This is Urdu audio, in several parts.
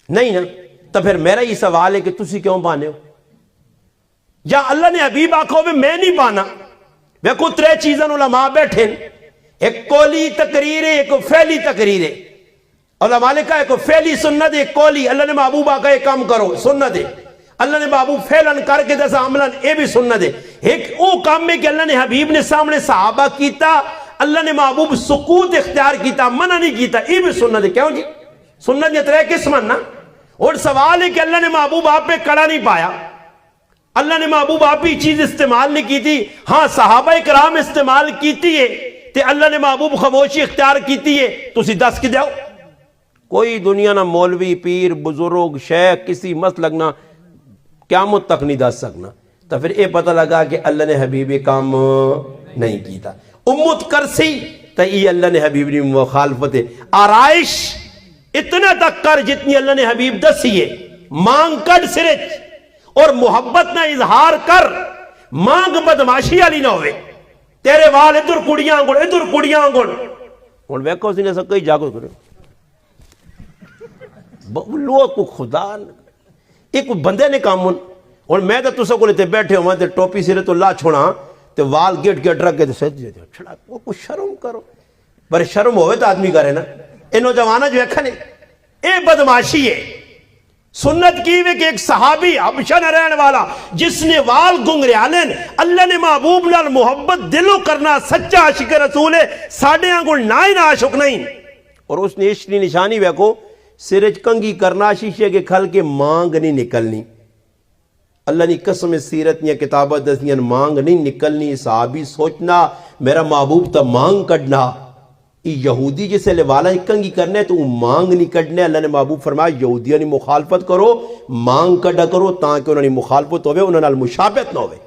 نہیں نا، تو پھر میرا یہ سوال ہے کہ تسی کیوں بانے ہو؟ یا اللہ نے حبیب آکھو بھی میں نہیں بانا؟ ویکھو ترے چیزاں علماء بیٹھے، ایک قولی تقریر ہے، ایک فعلی تقریر ہے۔ علماء نے کہا ایک فعلی سنت ہے، ایک قولی اللہ نے محبوب آکھا یہ کام کرو سنت ہے، اللہ نے محبوب فعلن کر کے جیسا عملن یہ بھی سنت ہے۔ ایک وہ کام ہے کہ اللہ نے حبیب نے سامنے صحابہ کیتا، اللہ نے محبوب سکوت اختیار کیتا، منع نہیں کیتا، یہ بھی سنت ہے۔ کیوں جی؟ سنت یہ ترے قسم نا۔ اور سوال ہے کہ اللہ نے محبوب آپ پہ کڑا نہیں پایا، اللہ نے محبوب آپ ہی چیز استعمال نہیں کی تھی، ہاں صحابہ کرام استعمال کیتی ہے تے اللہ نے محبوب خاموشی اختیار کیتی ہے، تسی دس کی دیو۔ کوئی دنیا نہ مولوی پیر بزرگ شیخ کسی مسلک نہ قیامت تک نہیں دس سکنا۔ تو پھر یہ پتہ لگا کہ اللہ نے حبیب کام نہیں کیتا، امت کرسی تو یہ اللہ نے حبیب نے مخالفت ہے۔ آرائش اتنا تک کر جتنی اللہ نے حبیب دسی ہے، مانگ کر سرچ اور محبت نہ اظہار کر، مانگ بدماشی والی نہ ہوئے، تیرے وال ادھر کڑیاں گڑ ادھر کڑیاں گڑ اور ویکھو اس نے سب کئی جاگو کرے لوگ کو خدا ایک بندے نے کام اور میں تو تسا کو لیتے بیٹھے ہوں تے ٹوپی سرے تو لا چھوڑا تے وال گیٹ گیٹ رکھ کے سج جاتے چھڑا وہ کچھ شرم کرو، پر شرم ہوئے تو آدمی کرے نا۔ اے نوجوانہ جو ہے کھنے اے بدماشی ہے۔ سنت کی ہوئے کہ ایک صحابی حبشہ نہ رہنے والا جس نے وال گنگریالن اللہ نے محبوب نال محبت دلوں کرنا سچا عاشق رسول ہے، ساڑھے آنگل نائیں نہ عاشق نہیں، اور اس نے عشق نشانی ویکو سرج کنگی کرنا شیشے کے کھل کے مانگ نہیں نکلنی۔ اللہ نے قسم سیرت یا کتابت دسیاں مانگ نہیں نکلنی۔ صحابی سوچنا میرا محبوب تا مانگ کڑنا، یہودی جسے لوالا کنگی کرنے تو مانگ نہیں کڑنے۔ اللہ نے محبوب فرمایا یہودیوں نے مخالفت کرو، مانگ کڑا کرو تاکہ انہوں نے مخالفت ہوئے، انہوں نے مشابہت نہ ہوئے۔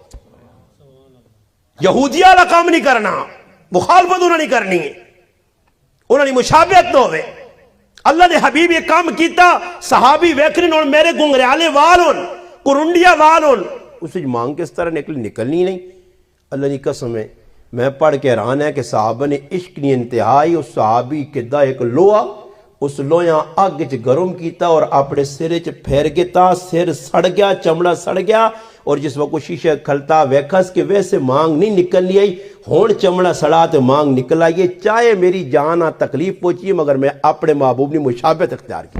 یہودیہ والا کام نہیں کرنا، مخالفت انہوں نے کرنی ہے، انہوں نے مشابہت نہ ہوئے۔ اللہ نے حبیب یہ کام کیتا، صحابی ویکھرین اور میرے گنگریالے والون کرنڈیا والون، اسے مانگ کس طرح نکلنی نہیں۔ اللہ نے قسم ہے میں پڑھ کے حیران ہے کہ صحابہ نے عشق کی انتہائی اس صحابی کے دا ایک لوہا اس لوہاں آگ چ گرم کیتا اور اپنے سرے چ پھیر گیتا، سر سڑ گیا، چمڑا سڑ گیا، اور جس وقت شیشہ کھلتا ویکھس کہ ویسے مانگ نہیں نکلنی آئی، ہون چمڑا سڑا تو مانگ نکل آئیے، چاہے میری جان تکلیف پہنچی مگر میں اپنے محبوب نے مشابہت اختیار کی۔